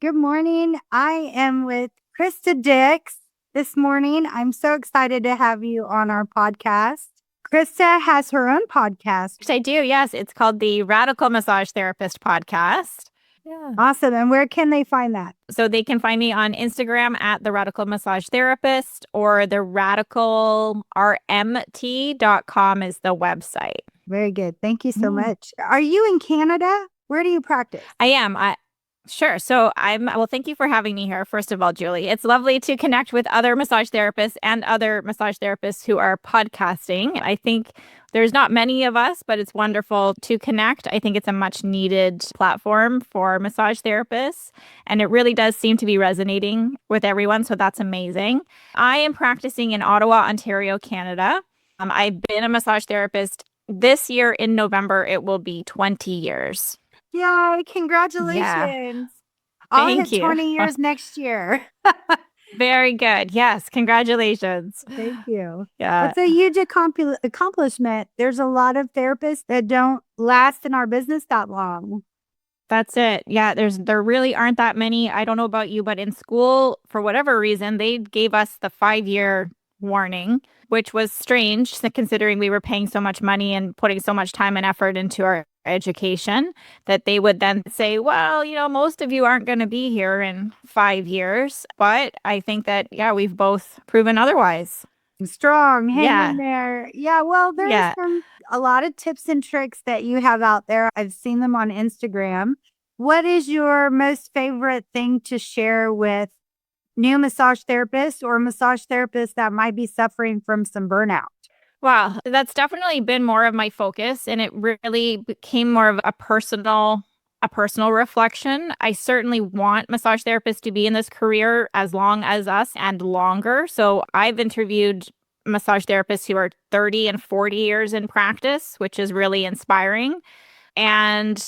Good morning. I am with Krista Dicks this morning. I'm so excited to have you on our podcast. Krista has her own podcast. I do, yes. It's called the Radical Massage Therapist Podcast. Yeah. Awesome. And where can they find that? So they can find me on Instagram at the Radical Massage Therapist, or the radicalrmt.com is the website. Very good. Thank you so much. Are you in Canada? Where do you practice? I am. Sure. So thank you for having me here. First of all, Julie, it's lovely to connect with other massage therapists and other massage therapists who are podcasting. I think there's not many of us, but it's wonderful to connect. I think it's a much needed platform for massage therapists, and it really does seem to be resonating with everyone. So that's amazing. I am practicing in Ottawa, Ontario, Canada. I've been a massage therapist. This year in November, it will be 20 years. Yay, congratulations. Yeah. I'll hit 20 years next year. Very good. Yes, congratulations. Thank you. Yeah. It's a huge accomplishment. There's a lot of therapists that don't last in our business that long. That's it. Yeah, there really aren't that many. I don't know about you, but in school, for whatever reason, they gave us the 5-year warning, which was strange considering we were paying so much money and putting so much time and effort into our education, that they would then say, well, most of you aren't going to be here in 5 years. But I think that, we've both proven otherwise. Strong. Hang in there. Yeah. Well, there's a lot of tips and tricks that you have out there. I've seen them on Instagram. What is your most favorite thing to share with new massage therapists or massage therapists that might be suffering from some burnout? Wow, that's definitely been more of my focus, and it really became more of a personal reflection. I certainly want massage therapists to be in this career as long as us and longer. So I've interviewed massage therapists who are 30 and 40 years in practice, which is really inspiring. And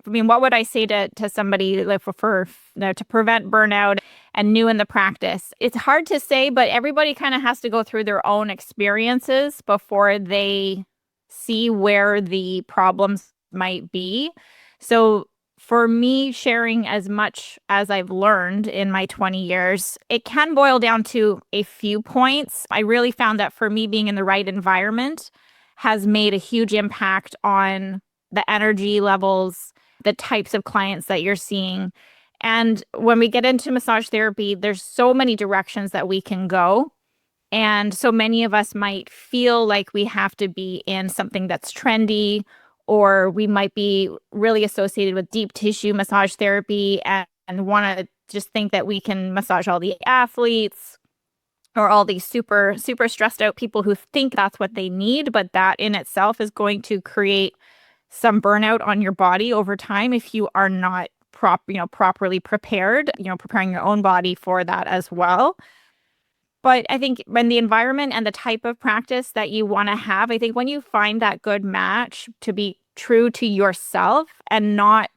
I mean, what would I say to somebody like to prevent burnout and new in the practice? It's hard to say, but everybody kind of has to go through their own experiences before they see where the problems might be. So for me, sharing as much as I've learned in my 20 years, it can boil down to a few points. I really found that for me, being in the right environment has made a huge impact on the energy levels, the types of clients that you're seeing. And when we get into massage therapy, there's so many directions that we can go. And so many of us might feel like we have to be in something that's trendy, or we might be really associated with deep tissue massage therapy and want to just think that we can massage all the athletes or all these super, super stressed out people who think that's what they need. But that in itself is going to create some burnout on your body over time if you are not properly prepared, preparing your own body for that as well. But I think when the environment and the type of practice that you want to have, I think when you find that good match to be true to yourself and not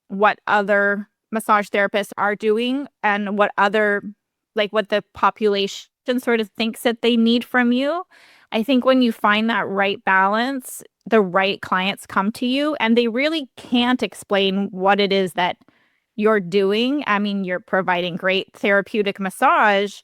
what other massage therapists are doing and what the population sort of thinks that they need from you, I think when you find that right balance, the right clients come to you and they really can't explain what it is that you're doing. I mean, you're providing great therapeutic massage,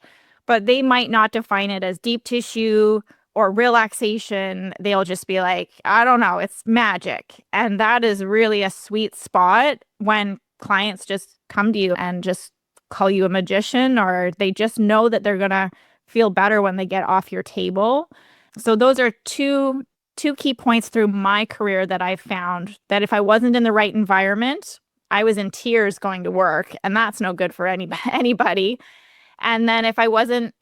but they might not define it as deep tissue or relaxation. They'll just be like, I don't know, it's magic. And that is really a sweet spot when clients just come to you and just call you a magician, or they just know that they're going to feel better when they get off your table. So those are two key points through my career that I've found that if I wasn't in the right environment, I was in tears going to work, and that's no good for anybody. And then if I wasn't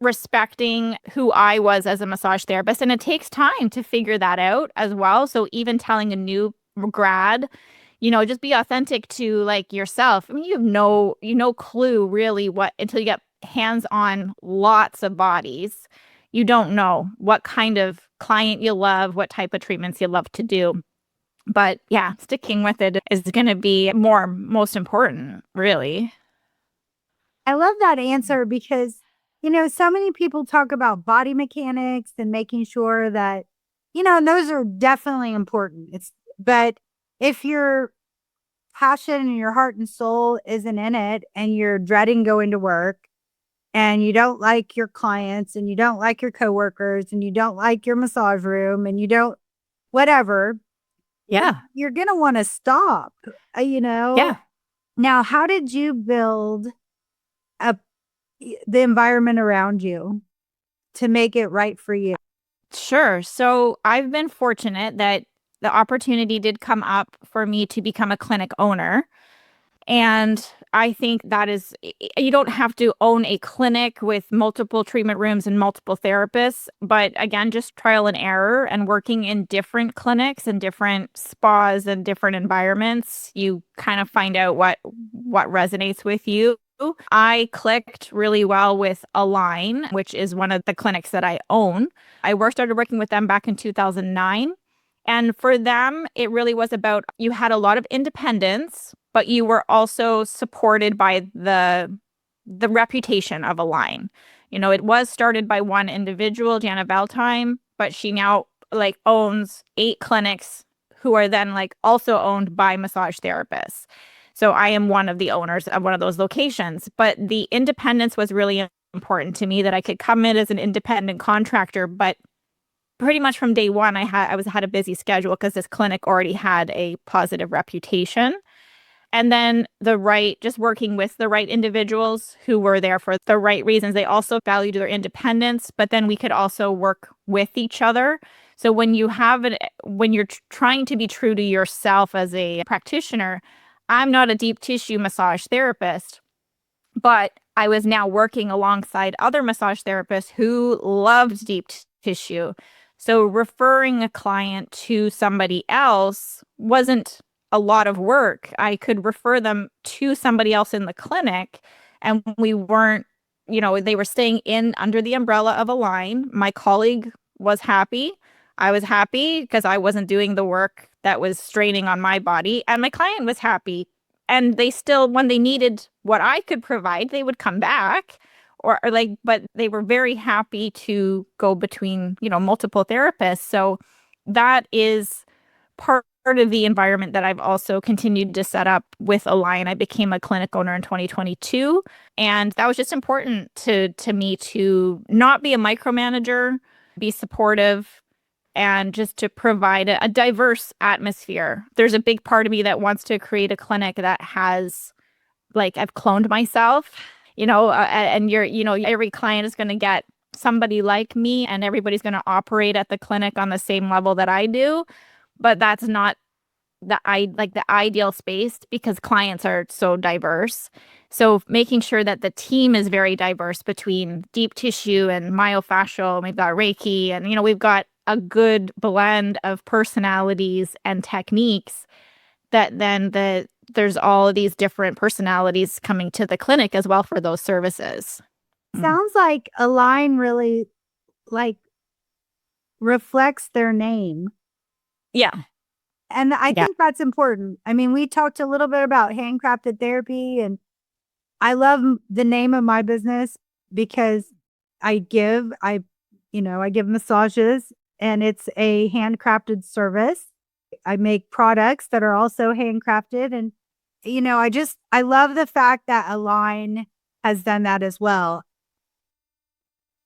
respecting who I was as a massage therapist, and it takes time to figure that out as well. So even telling a new grad, just be authentic to like yourself. I mean, you have no clue really until you get hands on lots of bodies. You don't know what kind of client you love, what type of treatments you love to do. But yeah, sticking with it is going to be most important, really. I love that answer because, so many people talk about body mechanics and making sure that, and those are definitely important. But if you're passion and your heart and soul isn't in it, and you're dreading going to work, and you don't like your clients, and you don't like your coworkers, and you don't like your massage room, and you don't whatever, you're going to want to stop, Yeah. Now, how did you build up the environment around you to make it right for you? Sure. So I've been fortunate that the opportunity did come up for me to become a clinic owner. And I think that is, you don't have to own a clinic with multiple treatment rooms and multiple therapists. But again, just trial and error and working in different clinics and different spas and different environments, you kind of find out what resonates with you. I clicked really well with Align, which is one of the clinics that I own. I started working with them back in 2009. And for them, it really was about, you had a lot of independence, but you were also supported by the reputation of Align. It was started by one individual, Jana Valtime, but she now owns 8 clinics who are then also owned by massage therapists. So I am one of the owners of one of those locations, but the independence was really important to me, that I could come in as an independent contractor, but pretty much from day one, I had a busy schedule because this clinic already had a positive reputation. And then just working with the right individuals who were there for the right reasons. They also valued their independence, but then we could also work with each other. So when you're trying to be true to yourself as a practitioner, I'm not a deep tissue massage therapist, but I was now working alongside other massage therapists who loved deep tissue. So referring a client to somebody else wasn't a lot of work. I could refer them to somebody else in the clinic, and we weren't, they were staying in under the umbrella of Align. My colleague was happy. I was happy because I wasn't doing the work that was straining on my body, and my client was happy. And they still, when they needed what I could provide, they would come back. But they were very happy to go between, multiple therapists. So that is part of the environment that I've also continued to set up with Align. I became a clinic owner in 2022. And that was just important to me to not be a micromanager, be supportive, and just to provide a diverse atmosphere. There's a big part of me that wants to create a clinic that has, I've cloned myself. And every client is going to get somebody like me, and everybody's going to operate at the clinic on the same level that I do. But that's not the ideal space, because clients are so diverse. So making sure that the team is very diverse between deep tissue and myofascial. We've got Reiki, and we've got a good blend of personalities and techniques, that then there's all of these different personalities coming to the clinic as well for those services. Sounds like Align really reflects their name. Yeah. And I think that's important. I mean, we talked a little bit about Handcrafted Therapy, and I love the name of my business because I give massages, and it's a handcrafted service. I make products that are also handcrafted. And, I love the fact that Align has done that as well.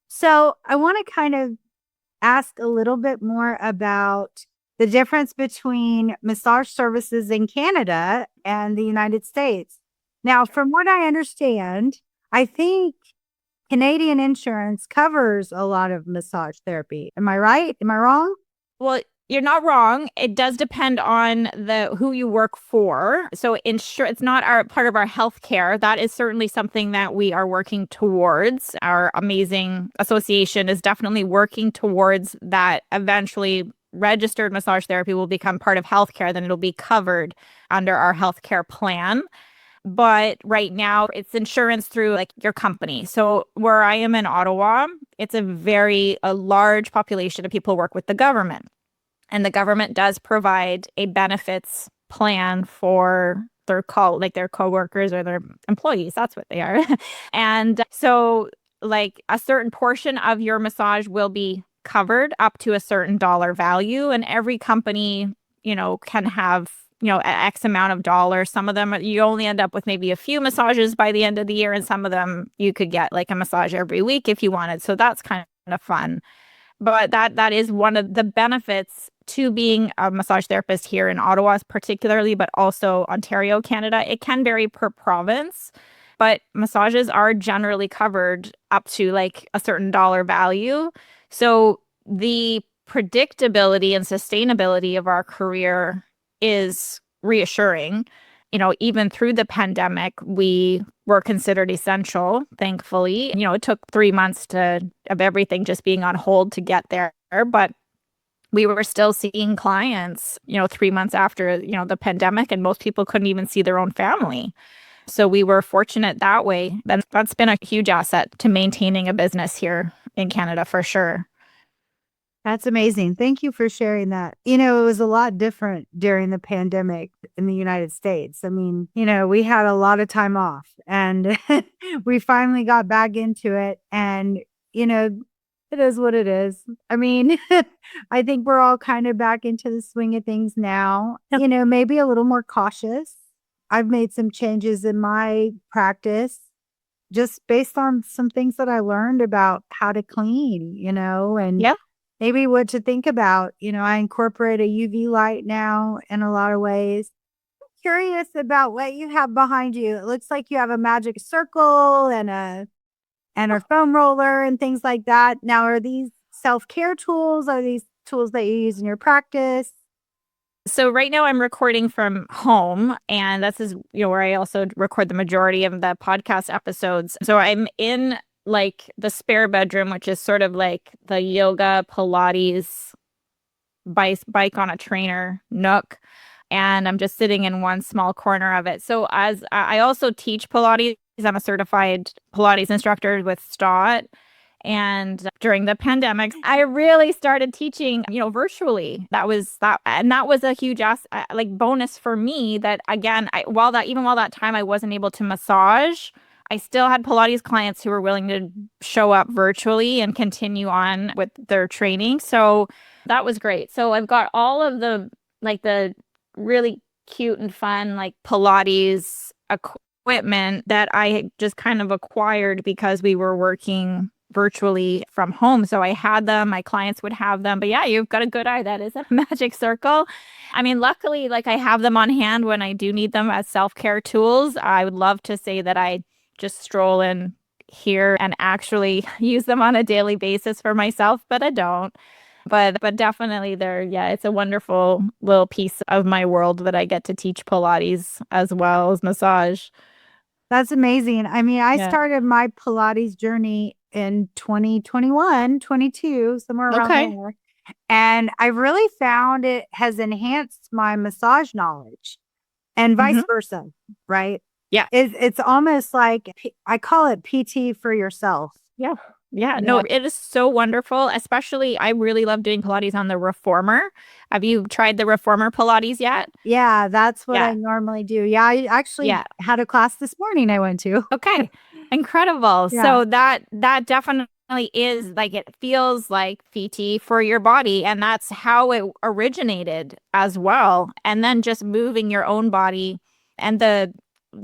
So I want to kind of ask a little bit more about the difference between massage services in Canada and the United States. Now, from what I understand, I think Canadian insurance covers a lot of massage therapy. Am I right? Am I wrong? Well, you're not wrong. It does depend on who you work for. So it's not part of our healthcare. That is certainly something that we are working towards. Our amazing association is definitely working towards that. Eventually, registered massage therapy will become part of healthcare. Then it'll be covered under our healthcare plan. But right now, it's insurance through your company. So where I am in Ottawa, it's a large population of people who work with the government. And the government does provide a benefits plan for their coworkers or their employees. That's what they are. And so a certain portion of your massage will be covered up to a certain dollar value. And every company, can have X amount of dollars. Some of them you only end up with maybe a few massages by the end of the year, and some of them you could get like a massage every week if you wanted. So that's kind of fun. But that is one of the benefits to being a massage therapist here in Ottawa, particularly, but also Ontario, Canada. It can vary per province, but massages are generally covered up to like a certain dollar value. So the predictability and sustainability of our career is reassuring. Even through the pandemic, we were considered essential, thankfully. It took 3 months of everything just being on hold to get there, but we were still seeing clients, 3 months after, the pandemic, and most people couldn't even see their own family. So we were fortunate that way. That's been a huge asset to maintaining a business here in Canada for sure. That's amazing. Thank you for sharing that. It was a lot different during the pandemic in the United States. I mean, we had a lot of time off and we finally got back into it. And, it is what it is. I mean, I think we're all kind of back into the swing of things now, maybe a little more cautious. I've made some changes in my practice just based on some things that I learned about how to clean, and maybe what to think about. I incorporate a UV light now in a lot of ways. I'm curious about what you have behind you. It looks like you have a magic circle and a foam roller and things like that. Now, are these self-care tools? Are these tools that you use in your practice? So right now I'm recording from home, and this is where I also record the majority of the podcast episodes. So I'm in like the spare bedroom, which is sort of like the yoga, Pilates, bike on a trainer nook. And I'm just sitting in one small corner of it. So as I also teach Pilates, I'm a certified Pilates instructor with Stott. And during the pandemic, I really started teaching, virtually. That was a huge bonus for me. That again, while that time I wasn't able to massage, I still had Pilates clients who were willing to show up virtually and continue on with their training. So that was great. So I've got all of the really cute and fun Pilates equipment that I just kind of acquired because we were working virtually from home. So I had them, my clients would have them. But yeah, you've got a good eye. That is a magic circle. I mean, luckily, I have them on hand when I do need them as self-care tools. I would love to say that I just stroll in here and actually use them on a daily basis for myself, but I don't. But definitely it's a wonderful little piece of my world that I get to teach Pilates as well as massage. That's amazing. I mean, I started my Pilates journey in 2021, 22, somewhere around there. And I really found it has enhanced my massage knowledge and vice versa, right? Yeah. It's almost like, I call it PT for yourself. Yeah. Yeah. No, it is so wonderful. Especially, I really love doing Pilates on the reformer. Have you tried the reformer Pilates yet? Yeah, that's what I normally do. Yeah, I actually had a class this morning I went to. Okay. Incredible. Yeah. So that definitely is it feels like PT for your body. And that's how it originated as well. And then just moving your own body, and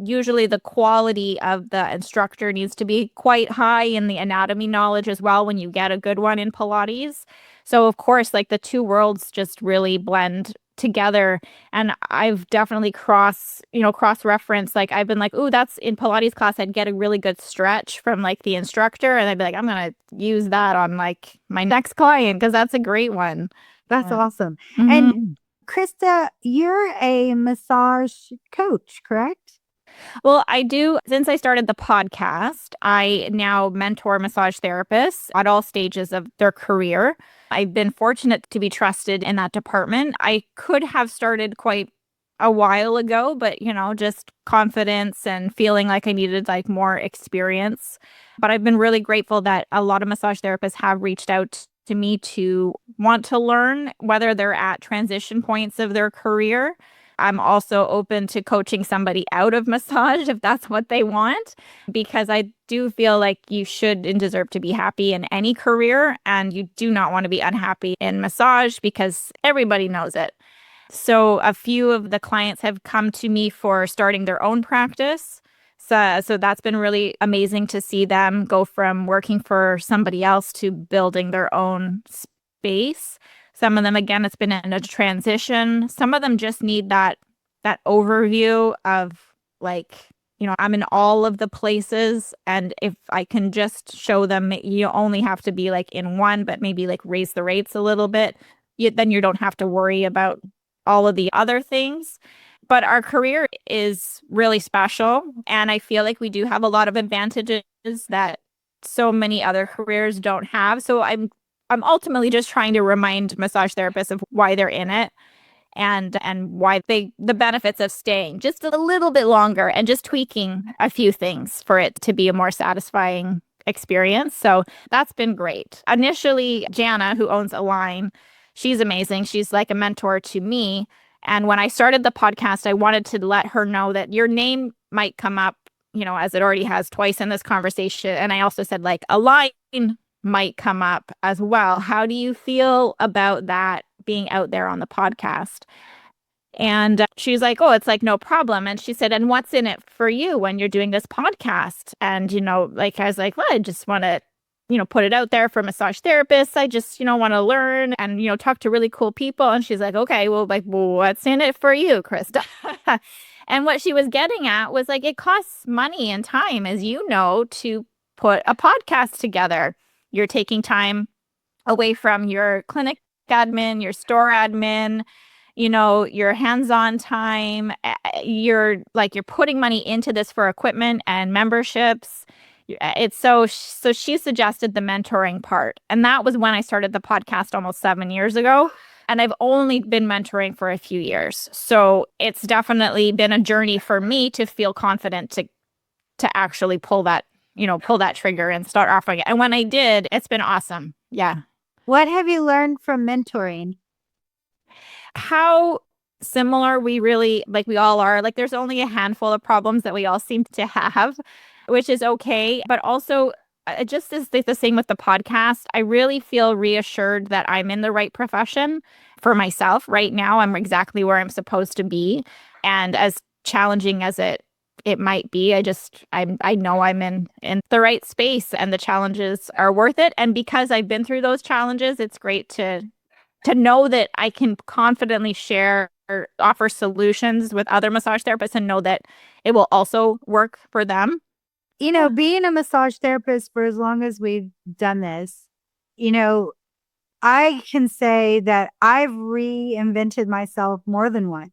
usually the quality of the instructor needs to be quite high in the anatomy knowledge as well when you get a good one in Pilates. So of course, the two worlds just really blend together. And I've definitely cross-reference. I've been ooh, that's in Pilates class, I'd get a really good stretch from the instructor. And I'd be I'm going to use that on my next client because that's a great one. That's awesome. And Krista, you're a massage coach, correct? Well, I do. Since I started the podcast, I now mentor massage therapists at all stages of their career. I've been fortunate to be trusted in that department. I could have started quite a while ago, but, just confidence and feeling like I needed more experience. But I've been really grateful that a lot of massage therapists have reached out to me to want to learn, whether they're at transition points of their career. I'm also open to coaching somebody out of massage if that's what they want, because I do feel like you should and deserve to be happy in any career, and you do not want to be unhappy in massage because everybody knows it. So a few of the clients have come to me for starting their own practice. So that's been really amazing to see them go from working for somebody else to building their own space. Some of them, again, it's been in a transition. Some of them just need that overview of like, I'm in all of the places. And if I can just show them, you only have to be like in one, but maybe like raise the rates a little bit, then you don't have to worry about all of the other things. But our career is really special. And I feel like we do have a lot of advantages that so many other careers don't have. So I'm ultimately just trying to remind massage therapists of why they're in it and why the benefits of staying just a little bit longer and just tweaking a few things for it to be a more satisfying experience. So that's been great. Initially, Jana, who owns Align, she's amazing. She's like a mentor to me. And when I started the podcast, I wanted to let her know that your name might come up, as it already has twice in this conversation. And I also said like Align might come up as well. How do you feel about that being out there on the podcast? And she's like, oh, it's like no problem. And she said, and what's in it for you when you're doing this podcast? And, like I was like, well, I just want to, put it out there for massage therapists. I just, want to learn and, talk to really cool people. And she's like, okay, well, like, what's in it for you, Krista? And what she was getting at was like, it costs money and time, as you know, to put a podcast together. You're taking time away from your clinic admin, your store admin, your hands-on time. You're putting money into this for equipment and memberships. It's so she suggested the mentoring part. And that was when I started the podcast almost 7 years ago. And I've only been mentoring for a few years. So it's definitely been a journey for me to feel confident to actually pull that trigger and start offering it. And when I did, it's been awesome. Yeah. What have you learned from mentoring? How similar we all are. Like there's only a handful of problems that we all seem to have, which is okay. But also just as the same with the podcast, I really feel reassured that I'm in the right profession for myself. Right now, I'm exactly where I'm supposed to be. And as challenging as it might be, I know I'm in the right space and the challenges are worth it. And because I've been through those challenges, it's great to know that I can confidently share or offer solutions with other massage therapists and know that it will also work for them. Being a massage therapist for as long as we've done this, I can say that I've reinvented myself more than once.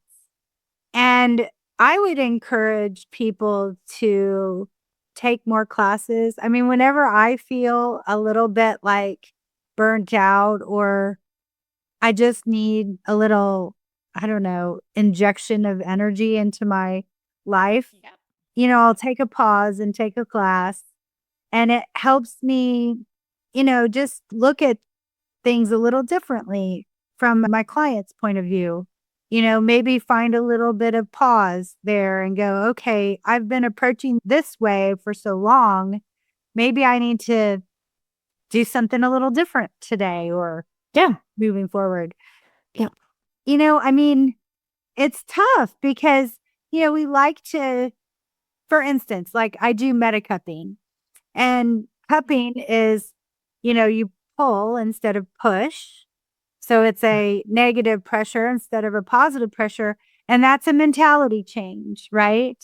And I would encourage people to take more classes. I mean, whenever I feel a little bit like burnt out or I just need a little, I don't know, injection of energy into my life, I'll take a pause and take a class. And it helps me, just look at things a little differently from my client's point of view. Maybe find a little bit of pause there and go, okay, I've been approaching this way for so long. Maybe I need to do something a little different today or moving forward. Yeah. I mean, it's tough because, we like to, for instance, like I do metacupping, and cupping is, you pull instead of push. So it's a negative pressure instead of a positive pressure. And that's a mentality change, right?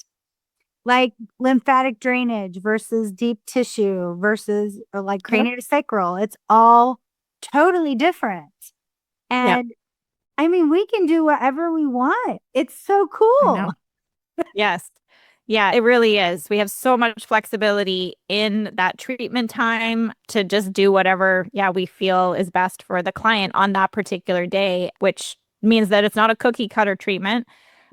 Like lymphatic drainage versus deep tissue versus like craniosacral. It's all totally different. And I mean, we can do whatever we want. It's so cool. Yes. Yeah, it really is. We have so much flexibility in that treatment time to just do whatever, we feel is best for the client on that particular day, which means that it's not a cookie cutter treatment.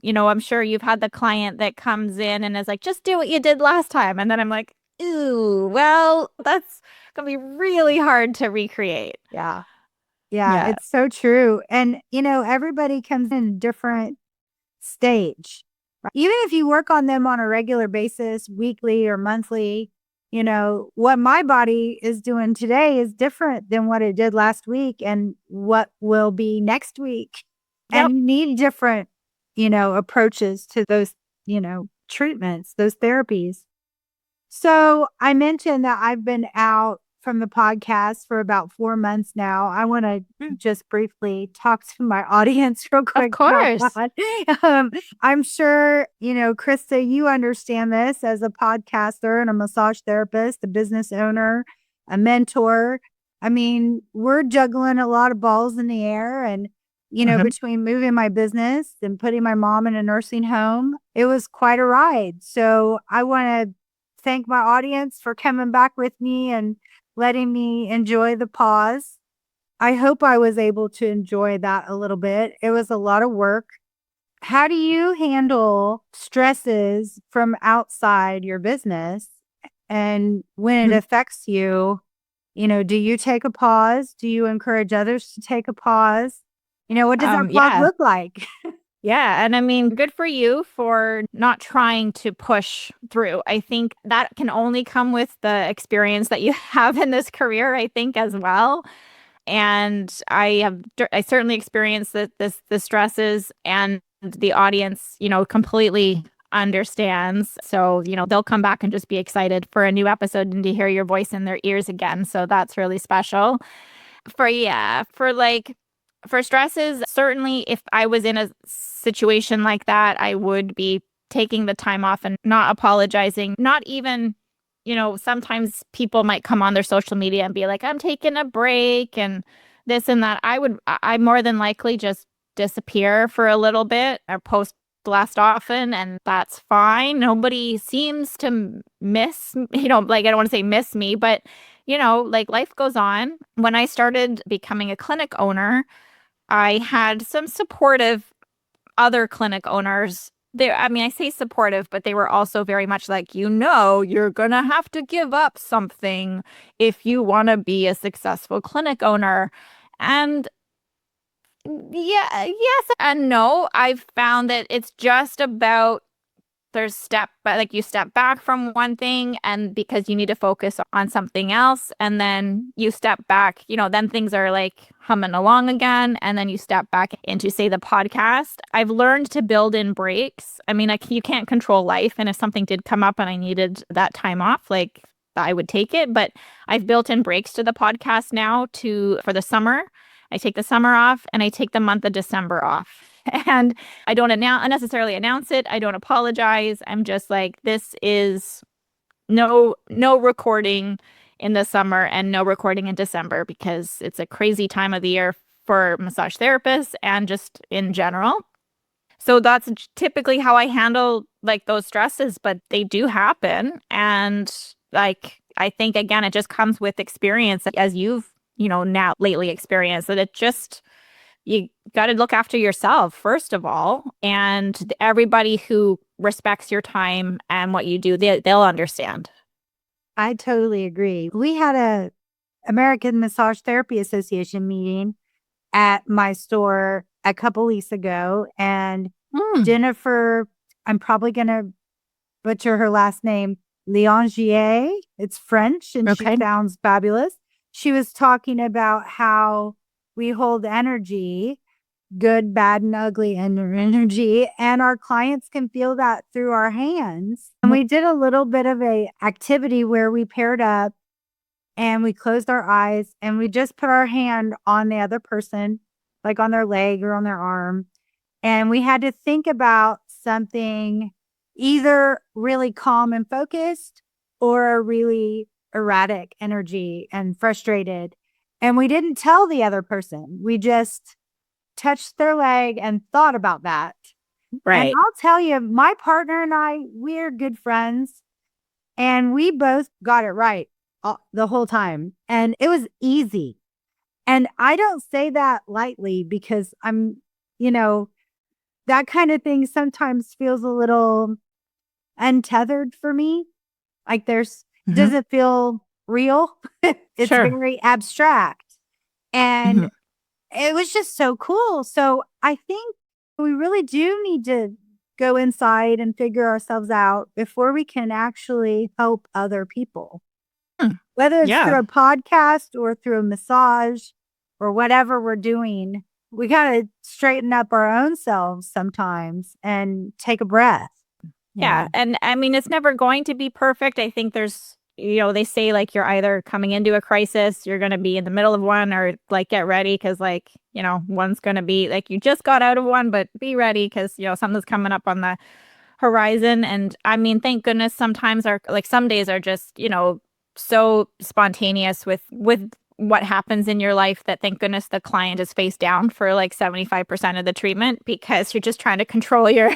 I'm sure you've had the client that comes in and is like, just do what you did last time. And then I'm like, ooh, well, that's going to be really hard to recreate. Yeah, it's so true. And, everybody comes in a different stage. Even if you work on them on a regular basis, weekly or monthly, what my body is doing today is different than what it did last week and what will be next week. And you need different, approaches to those, treatments, those therapies. So I mentioned that I've been out from the podcast for about 4 months now. I want to just briefly talk to my audience real quick. Of course. I'm sure, Krista, you understand this as a podcaster and a massage therapist, a business owner, a mentor. I mean, we're juggling a lot of balls in the air and, between moving my business and putting my mom in a nursing home, it was quite a ride. So I want to thank my audience for coming back with me and letting me enjoy the pause. I hope I was able to enjoy that a little bit. It was a lot of work. How do you handle stresses from outside your business? And when it affects you, do you take a pause? Do you encourage others to take a pause? What does that pause look like? Yeah. And I mean, good for you for not trying to push through. I think that can only come with the experience that you have in this career, I think, as well. And I certainly experienced the stresses, and the audience, completely understands. So, they'll come back and just be excited for a new episode and to hear your voice in their ears again. So that's really special. For stresses, certainly if I was in a situation like that, I would be taking the time off and not apologizing, not even, sometimes people might come on their social media and be like, I'm taking a break and this and that. I more than likely just disappear for a little bit or post less often, and that's fine. Nobody seems to miss, I don't want to say miss me, but life goes on. When I started becoming a clinic owner, I had some supportive other clinic owners. I say supportive, but they were also very much like, you're going to have to give up something if you want to be a successful clinic owner. And yes and no. I've found that it's just about you step back from one thing and because you need to focus on something else, and then you step back, then things are like humming along again, and then you step back into, say, the podcast. I've learned to build in breaks. I mean, you can't control life, and if something did come up and I needed that time off, I would take it, but I've built in breaks to the podcast now for the summer. I take the summer off and I take the month of December off. And I don't unnecessarily announce it. I don't apologize. I'm just like, this is no recording in the summer and no recording in December because it's a crazy time of the year for massage therapists and just in general. So that's typically how I handle those stresses, but they do happen. And I think, again, it just comes with experience, as you've, now lately experienced, that you got to look after yourself, first of all, and everybody who respects your time and what you do, they'll understand. I totally agree. We had a American Massage Therapy Association meeting at my store a couple weeks ago, and Jennifer, I'm probably going to butcher her last name, Leongier. It's French, and she sounds fabulous. She was talking about how we hold energy, good, bad, and ugly energy, and our clients can feel that through our hands. And we did a little bit of a activity where we paired up and we closed our eyes and we just put our hand on the other person, like on their leg or on their arm. And we had to think about something either really calm and focused or a really erratic energy and frustrated. And we didn't tell the other person. We just touched their leg and thought about that. Right. And I'll tell you, my partner and I, we're good friends. And we both got it right the whole time. And it was easy. And I don't say that lightly because I'm, that kind of thing sometimes feels a little untethered for me. Like doesn't feel real. It's very abstract. And it was just so cool. So I think we really do need to go inside and figure ourselves out before we can actually help other people. Whether it's through a podcast or through a massage or whatever we're doing, we got to straighten up our own selves sometimes and take a breath. Yeah. And I mean, it's never going to be perfect. I think there's, they say like you're either coming into a crisis, you're going to be in the middle of one, or like get ready because like, one's going to be like you just got out of one, but be ready because, something's coming up on the horizon. And I mean, thank goodness sometimes some days are just, so spontaneous with what happens in your life that thank goodness the client is face down for like 75% of the treatment because you're just trying to control your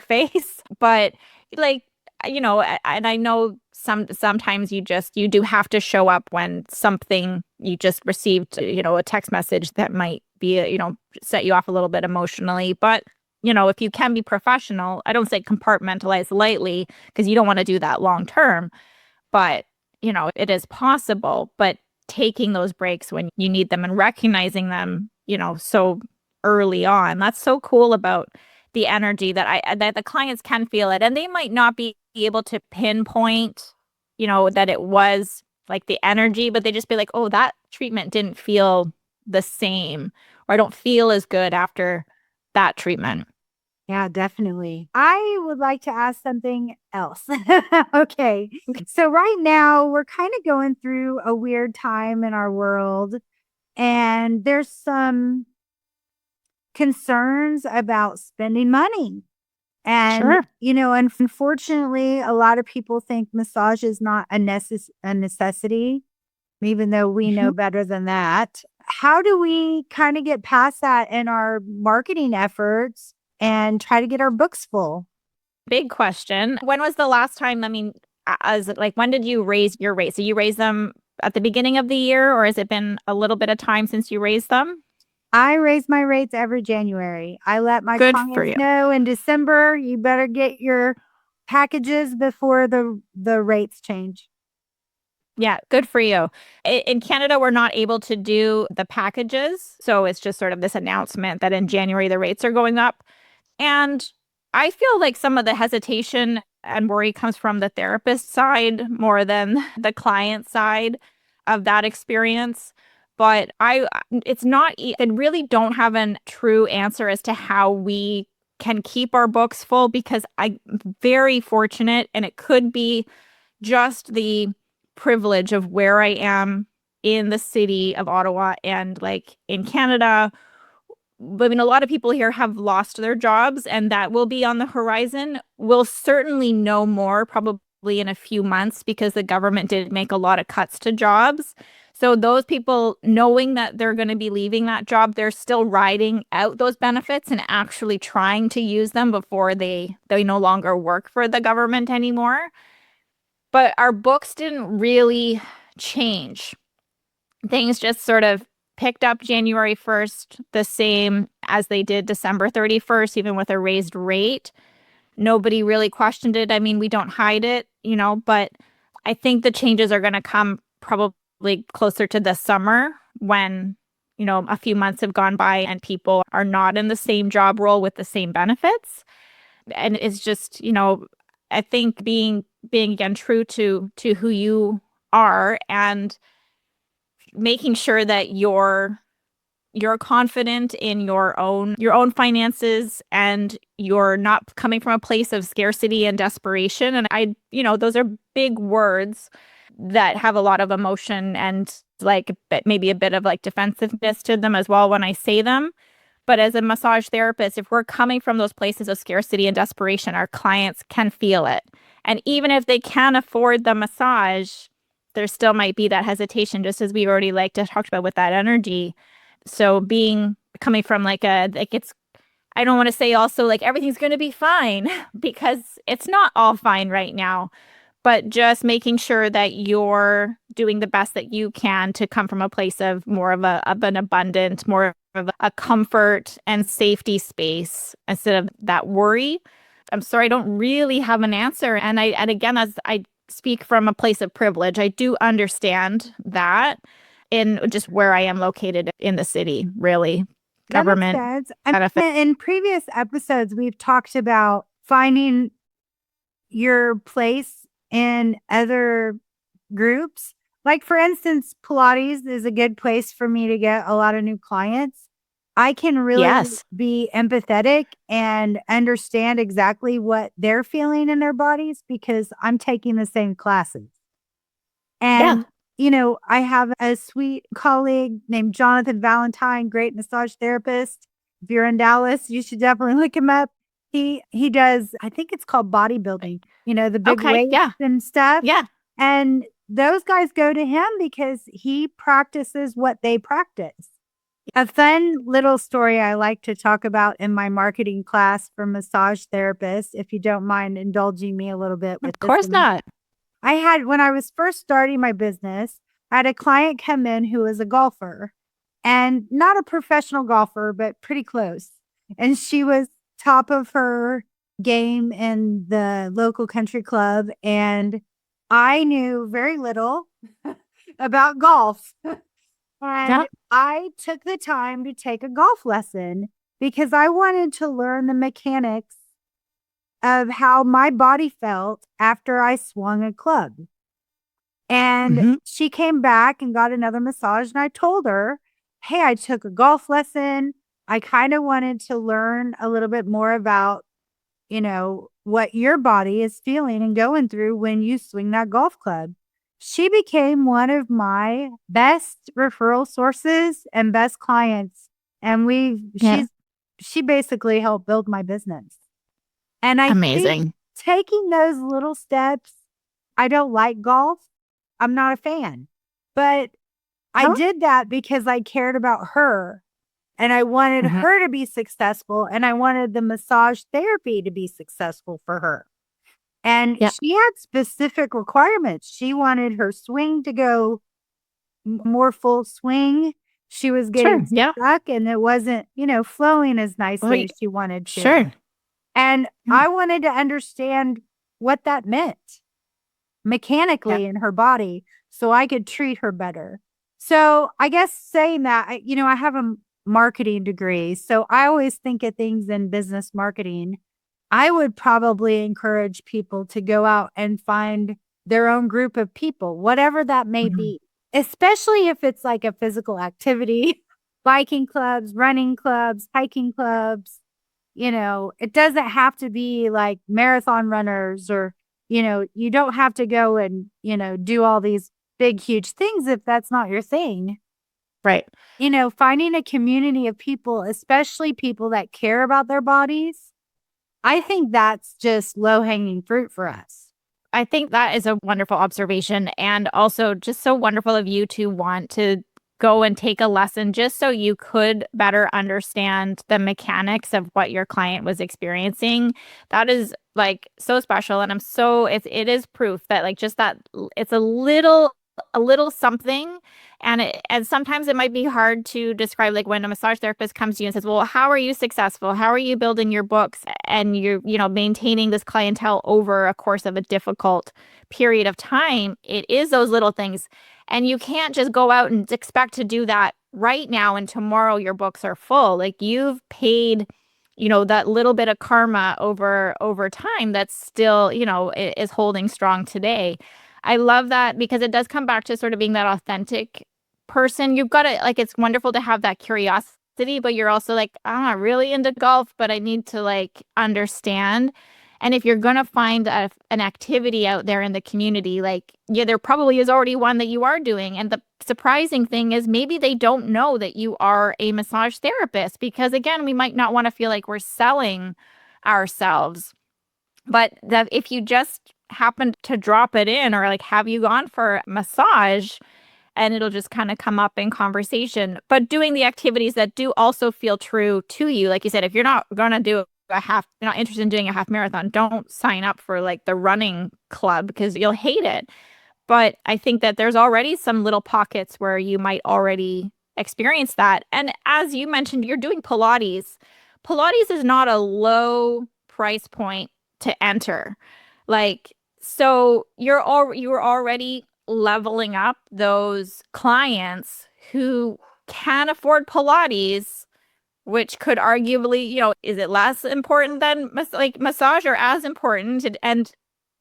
face. But like, and I know sometimes you do have to show up when something you just received, a text message that might be, set you off a little bit emotionally. But, if you can be professional, I don't say compartmentalize lightly because you don't want to do that long term, but, it is possible. But taking those breaks when you need them and recognizing them, so early on, that's so cool about the energy that the clients can feel it. And they might not be able to pinpoint, that it was like the energy, but they just be like, oh, that treatment didn't feel the same, or I don't feel as good after that treatment. Yeah, definitely. I would like to ask something else. Okay. So right now we're kind of going through a weird time in our world, and there's some concerns about spending money. And, Sure. Unfortunately, a lot of people think massage is not a necessity, even though we know better than that. How do we kind of get past that in our marketing efforts and try to get our books full? Big question. When was the last time, I mean, when did you raise your rates? So you raised them at the beginning of the year, or has it been a little bit of time since you raised them? I raise my rates every January. I let my clients know in December, you better get your packages before the rates change. Yeah, good for you. In Canada, we're not able to do the packages. So it's just sort of this announcement that in January the rates are going up. And I feel like some of the hesitation and worry comes from the therapist side more than the client side of that experience. But it's not, I really don't have a true answer as to how we can keep our books full because I'm very fortunate, and it could be just the privilege of where I am in the city of Ottawa and like in Canada. I mean, a lot of people here have lost their jobs, and that will be on the horizon. We'll certainly know more probably in a few months because the government did make a lot of cuts to jobs. So those people knowing that they're going to be leaving that job, they're still riding out those benefits and actually trying to use them before they no longer work for the government anymore. But our books didn't really change. Things just sort of picked up January 1st, the same as they did December 31st, even with a raised rate. Nobody really questioned it. I mean, we don't hide it, but I think the changes are going to come probably closer to the summer when, a few months have gone by and people are not in the same job role with the same benefits. And it's just, I think being again true to who you are and making sure that you're confident in your own finances, and you're not coming from a place of scarcity and desperation. And those are big words that have a lot of emotion and like maybe a bit of like defensiveness to them as well when I say them. But as a massage therapist, if we're coming from those places of scarcity and desperation, our clients can feel it. And even if they can afford the massage, there still might be that hesitation, just as we already talked about with that energy. So coming from I don't want to say also like everything's going to be fine because it's not all fine right now, but just making sure that you're doing the best that you can to come from a place of more of an abundant, more of a comfort and safety space instead of that worry. I'm sorry, I don't really have an answer. And again, as I speak from a place of privilege, I do understand that in just where I am located in the city, really. That government makes sense. Benefit. In previous episodes, we've talked about finding your place in other groups. Like, for instance, Pilates is a good place for me to get a lot of new clients. I can really be empathetic and understand exactly what they're feeling in their bodies because I'm taking the same classes. And, I have a sweet colleague named Jonathan Valentine, great massage therapist. If you're in Dallas, you should definitely look him up. He does, I think it's called bodybuilding, the big weights and stuff. Yeah. And those guys go to him because he practices what they practice. A fun little story I like to talk about in my marketing class for massage therapists, if you don't mind indulging me a little bit with this. Of course not. I had, when I was first starting my business, I had a client come in who was a golfer and not a professional golfer, but pretty close. And she was top of her game in the local country club. And I knew very little about golf. And I took the time to take a golf lesson because I wanted to learn the mechanics of how my body felt after I swung a club. And she came back and got another massage. And I told her, hey, I took a golf lesson. I kind of wanted to learn a little bit more about, what your body is feeling and going through when you swing that golf club. She became one of my best referral sources and best clients. And she basically helped build my business. And I think taking those little steps, I don't like golf. I'm not a fan, but I did that because I cared about her and I wanted her to be successful and I wanted the massage therapy to be successful for her. And she had specific requirements. She wanted her swing to go more full swing. She was getting stuck and it wasn't, flowing as nicely as she wanted to. Sure. And I wanted to understand what that meant mechanically in her body so I could treat her better. So I guess saying that, I have a marketing degree. So I always think of things in business marketing. I would probably encourage people to go out and find their own group of people, whatever that may be, especially if it's like a physical activity, biking clubs, running clubs, hiking clubs. It doesn't have to be like marathon runners or, you don't have to go and, do all these big, huge things if that's not your thing. Right. Finding a community of people, especially people that care about their bodies, I think that's just low-hanging fruit for us. I think that is a wonderful observation and also just so wonderful of you to want to go and take a lesson just so you could better understand the mechanics of what your client was experiencing. That is like so special. And it is proof that like just that it's a little something. And sometimes it might be hard to describe, like when a massage therapist comes to you and says, well, how are you successful? How are you building your books and you're, maintaining this clientele over a course of a difficult period of time? It is those little things. And you can't just go out and expect to do that right now and tomorrow your books are full. Like you've paid, that little bit of karma over time that's still, is holding strong today. I love that because it does come back to sort of being that authentic person. You've got to like, it's wonderful to have that curiosity, but you're also like, I'm not really into golf, but I need to like understand. And if you're going to find an activity out there in the community, like, there probably is already one that you are doing. And the surprising thing is maybe they don't know that you are a massage therapist because again, we might not want to feel like we're selling ourselves. But that if you just happen to drop it in or like, have you gone for a massage? And it'll just kind of come up in conversation, but doing the activities that do also feel true to you. Like you said, if you're not going to do you're not interested in doing a half marathon, don't sign up for like the running club because you'll hate it. But I think that there's already some little pockets where you might already experience that. And as you mentioned, you're doing Pilates. Pilates is not a low price point to enter. Like, so you're already leveling up those clients who can afford Pilates, which could arguably, is it less important than massage or as important? And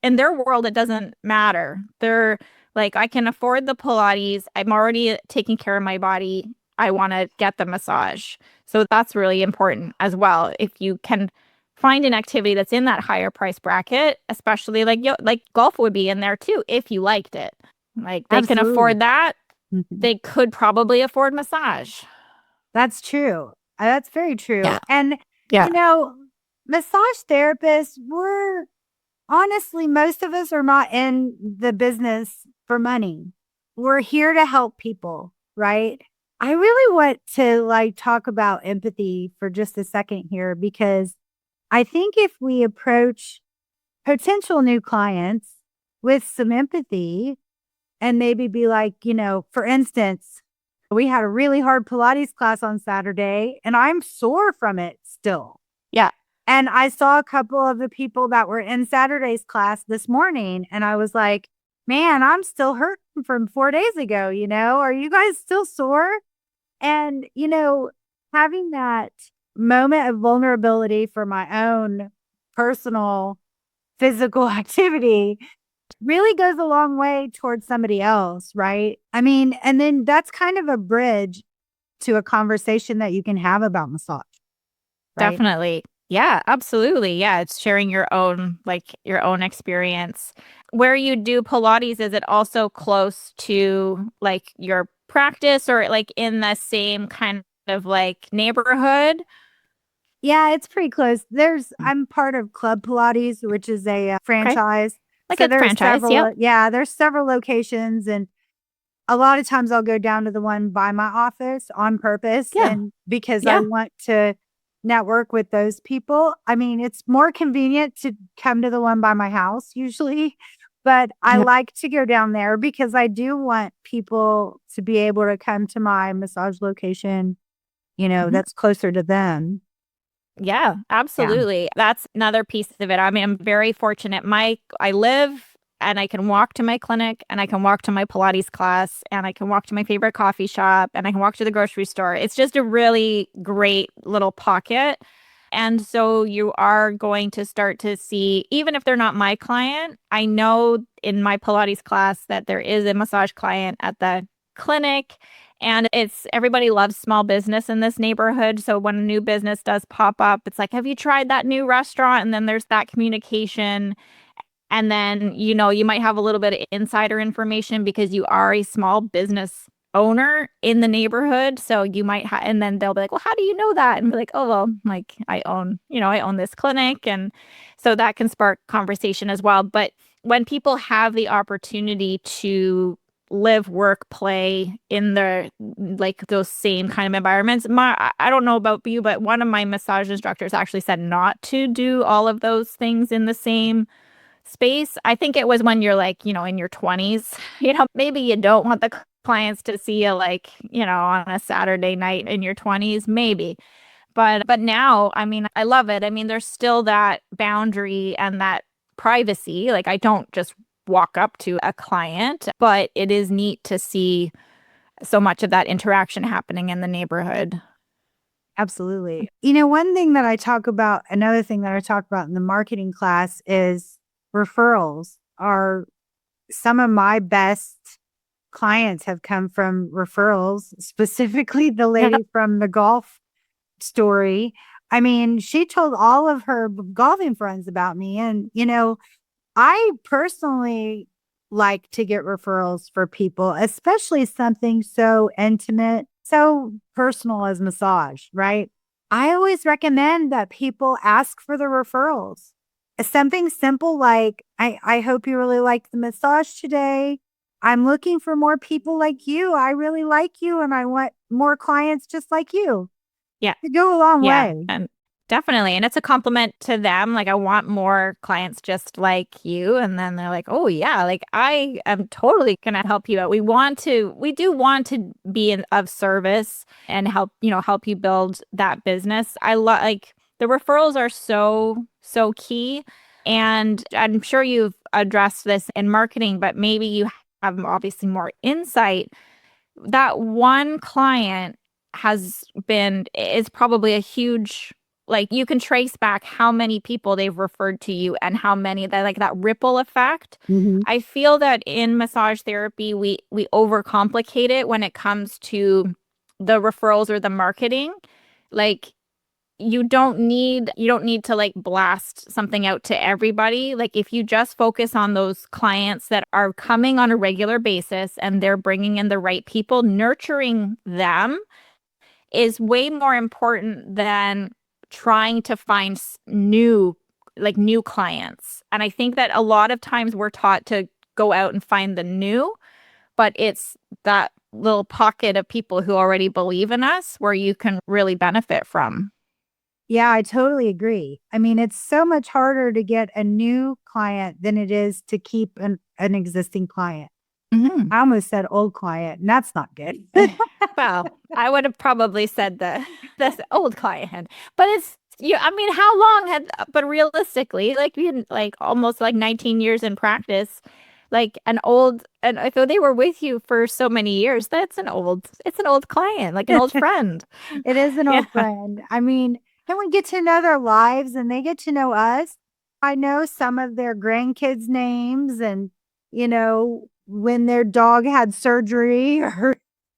in their world, it doesn't matter. They're like, I can afford the Pilates. I'm already taking care of my body. I want to get the massage. So that's really important as well. If you can find an activity that's in that higher price bracket, especially like golf would be in there too, if you liked it. Like they can afford that. They could probably afford massage. That's true. That's very true. Yeah. And, you know, massage therapists, honestly, most of us are not in the business for money. We're here to help people, right? I really want to like talk about empathy for just a second here, because I think if we approach potential new clients with some empathy and maybe be like, you know, for instance, we had a really hard Pilates class on Saturday and I'm sore from it still. Yeah. And I saw a couple of the people that were in Saturday's class this morning and I was like, man, I'm still hurting from 4 days ago. You know, are you guys still sore? And, you know, having that moment of vulnerability for my own personal physical activity really goes a long way towards somebody else, right? I mean, and then that's kind of a bridge to a conversation that you can have about massage. Right? Definitely. Yeah, absolutely. Yeah, it's sharing your own experience. Where you do Pilates, is it also close to like your practice or like in the same kind of like neighborhood? Yeah, it's pretty close. I'm part of Club Pilates, which is a franchise. Like so a franchise, there's several locations, and a lot of times I'll go down to the one by my office on purpose, and because I want to network with those people. I mean, it's more convenient to come to the one by my house usually, but I like to go down there because I do want people to be able to come to my massage location, you know, that's closer to them. Yeah, absolutely. Yeah. That's another piece of it. I mean, I'm very fortunate. I live and I can walk to my clinic and I can walk to my Pilates class and I can walk to my favorite coffee shop and I can walk to the grocery store. It's just a really great little pocket. And so you are going to start to see, even if they're not my client, I know in my Pilates class that there is a massage client at the clinic. And everybody loves small business in this neighborhood. So when a new business does pop up, it's like, have you tried that new restaurant? And then there's that communication. And then, you know, you might have a little bit of insider information because you are a small business owner in the neighborhood. So you might and then they'll be like, well, how do you know that? And be like, oh, well, like I own this clinic. And so that can spark conversation as well. But when people have the opportunity to live, work, play in those same kind of environments. I don't know about you, but one of my massage instructors actually said not to do all of those things in the same space. I think it was when you're like, you know, in your 20s, you know, maybe you don't want the clients to see you like, you know, on a Saturday night in your 20s, maybe. But now, I mean, I love it. I mean, there's still that boundary and that privacy. Like I don't just walk up to a client, but it is neat to see so much of that interaction happening in the neighborhood. Absolutely. You know, another thing that I talk about in the marketing class is referrals. Some of my best clients have come from referrals, specifically the lady from the golf story. I mean, she told all of her golfing friends about me. And, you know, I personally like to get referrals for people, especially something so intimate, so personal as massage, right? I always recommend that people ask for the referrals. Something simple like, I hope you really liked the massage today. I'm looking for more people like you. I really like you and I want more clients just like you. Yeah. It go a long way. And definitely. And it's a compliment to them. Like, I want more clients just like you. And then they're like, oh, yeah, like I am totally going to help you out. We do want to be of service and help you build that business. Like the referrals are so, so key. And I'm sure you've addressed this in marketing, but maybe you have obviously more insight. That one client is probably a huge, like you can trace back how many people they've referred to you and how many that ripple effect. I feel that in massage therapy, we overcomplicate it when it comes to the referrals or the marketing. like you don't need to like blast something out to everybody. Like if you just focus on those clients that are coming on a regular basis and they're bringing in the right people, nurturing them is way more important than trying to find new clients. And I think that a lot of times we're taught to go out and find the new, but it's that little pocket of people who already believe in us where you can really benefit from. Yeah, I totally agree. I mean, it's so much harder to get a new client than it is to keep an existing client. I almost said old client, and that's not good. Well, I would have probably said this old client, but it's I mean, how long but realistically, like almost like 19 years in practice, like and if they were with you for so many years, it's an old client, like an old friend. It is an old friend. I mean, and we get to know their lives and they get to know us. I know some of their grandkids' names and, when their dog had surgery or,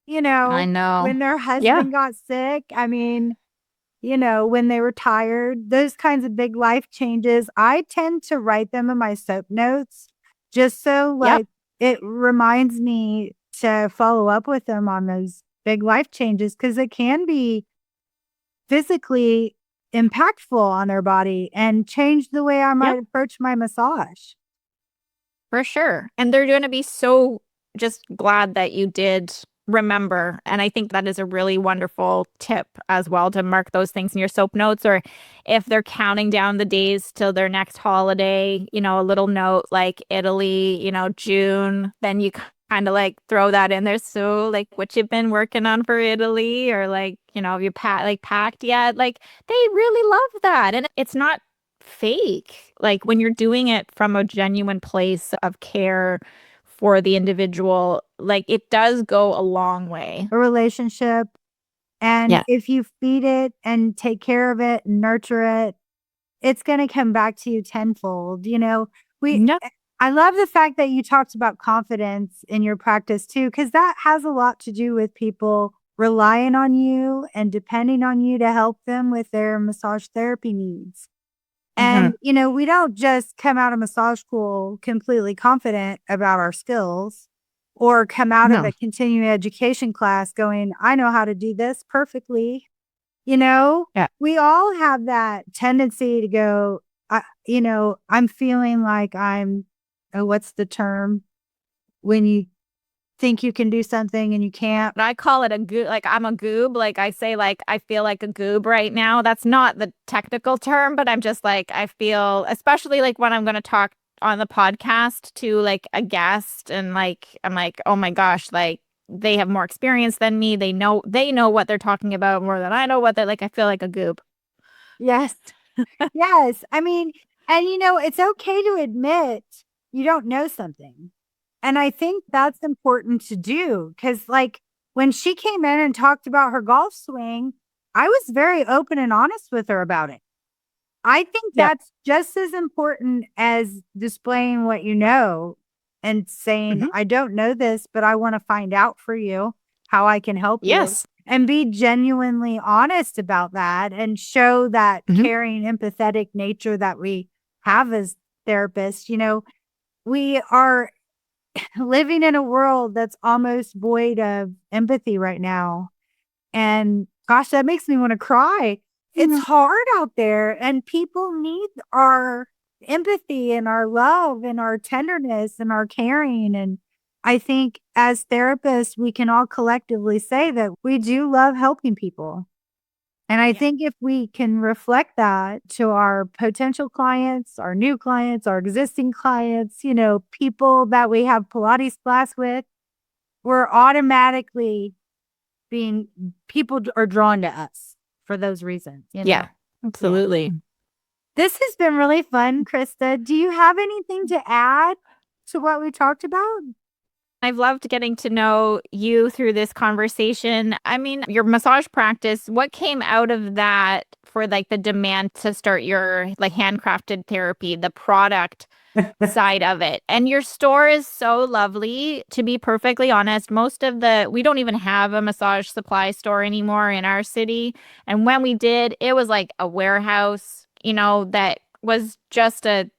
I know. when their husband got sick. I mean, when they were tired, those kinds of big life changes. I tend to write them in my soap notes just so it reminds me to follow up with them on those big life changes because it can be physically impactful on their body and change the way I might approach my massage. For sure. And they're going to be so just glad that you did remember. And I think that is a really wonderful tip as well, to mark those things in your soap notes, or if they're counting down the days till their next holiday, a little note like Italy, June, then you kind of like throw that in there. So like what you've been working on for Italy, or like, have you packed yet? Like they really love that. And it's not fake. Like when you're doing it from a genuine place of care for the individual, like it does go a long way. A relationship. And if you feed it and take care of it and nurture it, it's going to come back to you tenfold. I love the fact that you talked about confidence in your practice too, because that has a lot to do with people relying on you and depending on you to help them with their massage therapy needs. And, we don't just come out of massage school completely confident about our skills or come out of a continuing education class going, I know how to do this perfectly. We all have that tendency to go, I'm feeling like what's the term when you think you can do something and you can't? I call it a goob. Like I'm a goob. Like I say, like I feel like a goob right now. That's not the technical term, but I'm just like, I feel, especially like when I'm going to talk on the podcast to like a guest, and like I'm like, oh my gosh, like they have more experience than me. They know what they're talking about more than I know what they're like. I feel like a goob. Yes. Yes. I mean, and it's okay to admit you don't know something. And I think that's important to do because, like, when she came in and talked about her golf swing, I was very open and honest with her about it. I think that's just as important as displaying what you know and saying, I don't know this, but I want to find out for you how I can help you. And be genuinely honest about that and show that caring, empathetic nature that we have as therapists. We are living in a world that's almost void of empathy right now. And gosh, that makes me want to cry. It's hard out there and people need our empathy and our love and our tenderness and our caring. And I think as therapists, we can all collectively say that we do love helping people. And I think if we can reflect that to our potential clients, our new clients, our existing clients, people that we have Pilates class with, we're automatically people are drawn to us for those reasons. Yeah, absolutely. Yeah. This has been really fun, Krista. Do you have anything to add to what we talked about? I've loved getting to know you through this conversation. I mean, your massage practice, what came out of that for like the demand to start your like handcrafted therapy, the product? side of it. And your store is so lovely. To be perfectly honest, we don't even have a massage supply store anymore in our city. And when we did, it was like a warehouse, that was just a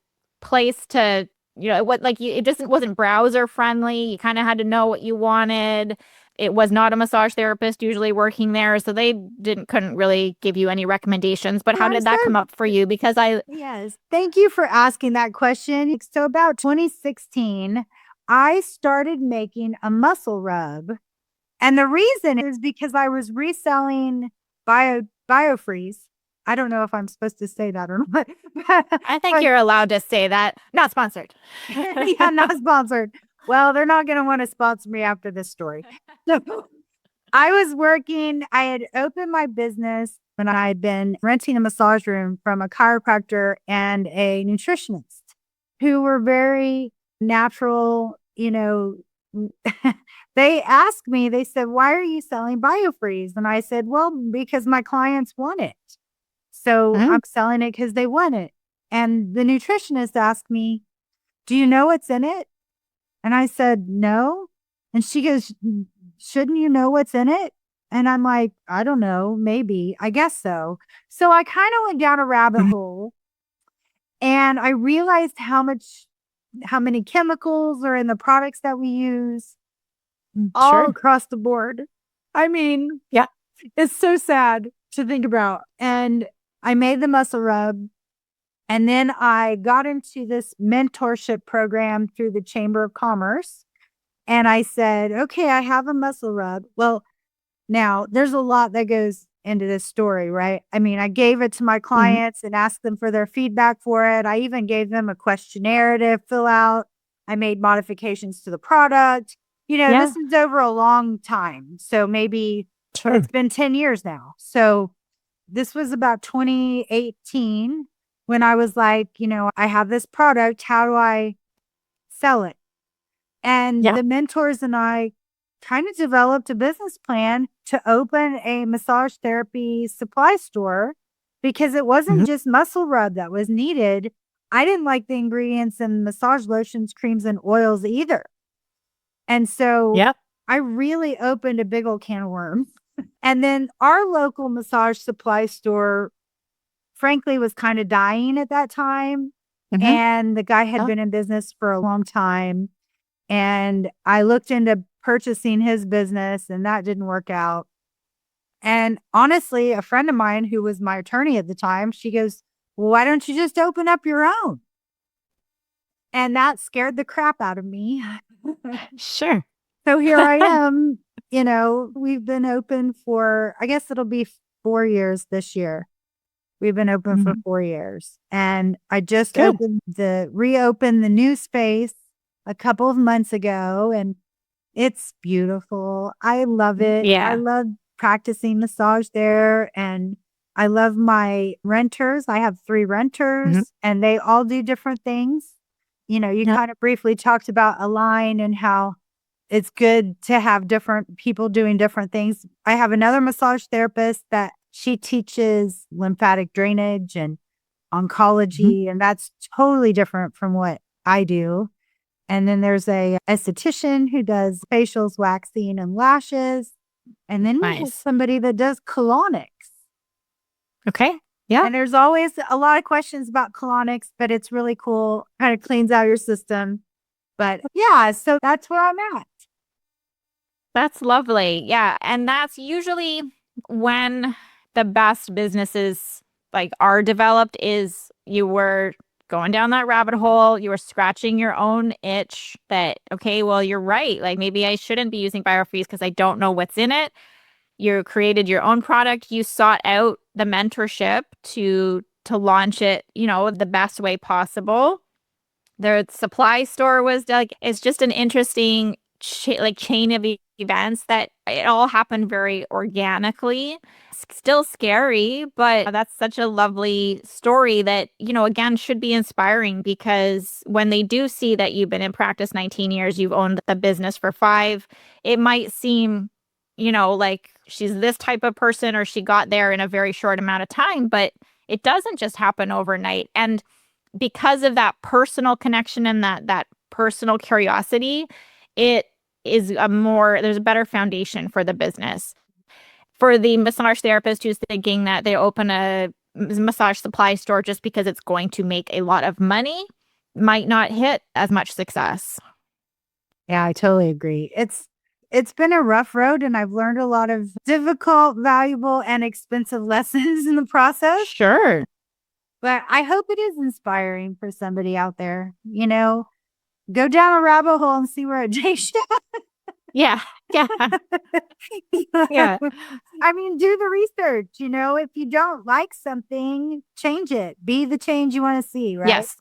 place to, it just wasn't browser friendly. You kind of had to know what you wanted. It was not a massage therapist usually working there, so they couldn't really give you any recommendations. But how did that come up for you? Because Yes, thank you for asking that question. So about 2016, I started making a muscle rub. And the reason is because I was reselling BioFreeze. I don't know if I'm supposed to say that or not. I think you're allowed to say that. Not sponsored. Yeah, not sponsored. Well, they're not going to want to sponsor me after this story. So I had opened my business when I had been renting a massage room from a chiropractor and a nutritionist who were very natural, They asked me, they said, "Why are you selling BioFreeze?" And I said, "Well, because my clients want it. So I'm selling it because they want it." And the nutritionist asked me, "Do you know what's in it?" And I said, "No." And she goes, "Shouldn't you know what's in it?" And I'm like, "I don't know, maybe, I guess so." So I kind of went down a rabbit hole and I realized how many chemicals are in the products that we use all across the board. I mean, yeah, it's so sad to think about. And I made the muscle rub. And then I got into this mentorship program through the Chamber of Commerce. And I said, okay, I have a muscle rub. Well, now there's a lot that goes into this story, right? I mean, I gave it to my clients and asked them for their feedback for it. I even gave them a questionnaire to fill out. I made modifications to the product. This is over a long time. So maybe it's been 10 years now. So this was about 2018 when I was like, I have this product. How do I sell it? And the mentors and I kind of developed a business plan to open a massage therapy supply store because it wasn't just muscle rub that was needed. I didn't like the ingredients in massage lotions, creams, and oils either. And so I really opened a big old can of worms. And then our local massage supply store, frankly, was kind of dying at that time. And the guy had been in business for a long time. And I looked into purchasing his business and that didn't work out. And honestly, a friend of mine who was my attorney at the time, she goes, "Well, why don't you just open up your own?" And that scared the crap out of me. Sure. So here I am, we've been open for, I guess it'll be 4 years this year. We've been open for 4 years. And I just reopened the new space a couple of months ago and it's beautiful. I love it. Yeah. I love practicing massage there and I love my renters. I have 3 renters and they all do different things. You kind of briefly talked about Align and how it's good to have different people doing different things. I have another massage therapist that she teaches lymphatic drainage and oncology, and that's totally different from what I do. And then there's a esthetician who does facials, waxing, and lashes. And then we have somebody that does colonics. Okay. Yeah. And there's always a lot of questions about colonics, but it's really cool. Kind of cleans out your system. But yeah, so that's where I'm at. That's lovely. Yeah. And that's usually when the best businesses are developed is you were going down that rabbit hole. You were scratching your own itch that, okay, well, you're right. Maybe I shouldn't be using BioFreeze because I don't know what's in it. You created your own product. You sought out the mentorship to launch it, the best way possible. The supply store was it's just an interesting chain of events that it all happened very organically. Still scary, but that's such a lovely story that, again, should be inspiring because when they do see that you've been in practice 19 years, you've owned the business for 5, it might seem, like she's this type of person or she got there in a very short amount of time, but it doesn't just happen overnight. And because of that personal connection and that personal curiosity, it is there's a better foundation for the business. For the massage therapist who's thinking that they open a massage supply store just because it's going to make a lot of money, might not hit as much success. Yeah, I totally agree. It's been a rough road, and I've learned a lot of difficult, valuable, and expensive lessons in the process. Sure. But I hope it is inspiring for somebody out there. Go down a rabbit hole and see where it takes you. Yeah. Yeah. Yeah. I mean, do the research. If you don't like something, change it. Be the change you want to see, right? Yes.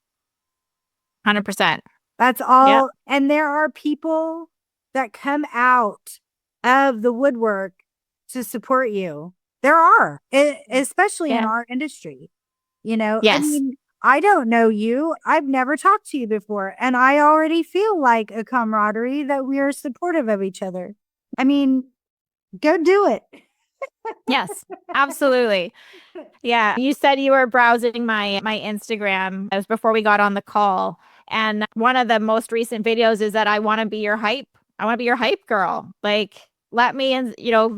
100%. That's all. Yep. And there are people that come out of the woodwork to support you. There are, especially in our industry. Yes. I mean, I don't know you. I've never talked to you before. And I already feel like a camaraderie that we are supportive of each other. I mean, go do it. Yes, absolutely. Yeah. You said you were browsing my Instagram. It was before we got on the call. And one of the most recent videos is that I want to be your hype. I want to be your hype girl. Like, let me,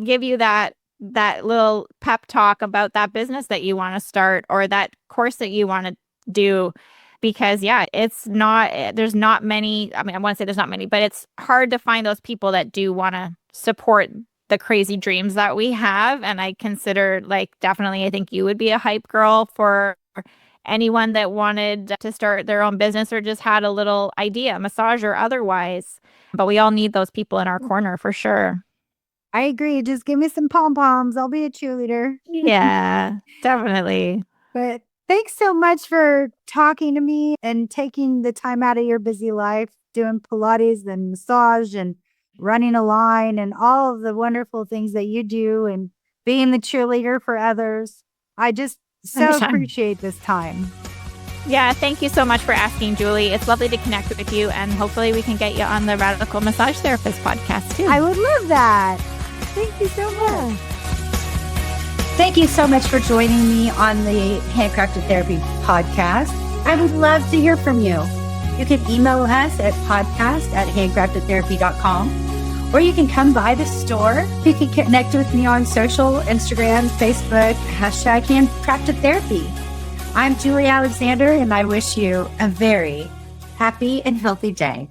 give you that little pep talk about that business that you want to start or that course that you want to do. Because there's not many, I mean, I want to say there's not many, but it's hard to find those people that do want to support the crazy dreams that we have. And I consider definitely, I think you would be a hype girl for anyone that wanted to start their own business or just had a little idea, massage or otherwise. But we all need those people in our corner for sure. I agree. Just give me some pom-poms. I'll be a cheerleader. Yeah, definitely. But thanks so much for talking to me and taking the time out of your busy life, doing Pilates and massage and running a line and all of the wonderful things that you do and being the cheerleader for others. I just so appreciate this time. Yeah, thank you so much for asking, Julie. It's lovely to connect with you, and hopefully we can get you on the Radical Massage Therapist podcast too. I would love that. Thank you so much. Thank you so much for joining me on the Handcrafted Therapy Podcast. I would love to hear from you. You can email us at podcast@handcraftedtherapy.com, or you can come by the store. You can connect with me on social, Instagram, Facebook, #Handcrafted Therapy. I'm Julie Alexander, and I wish you a very happy and healthy day.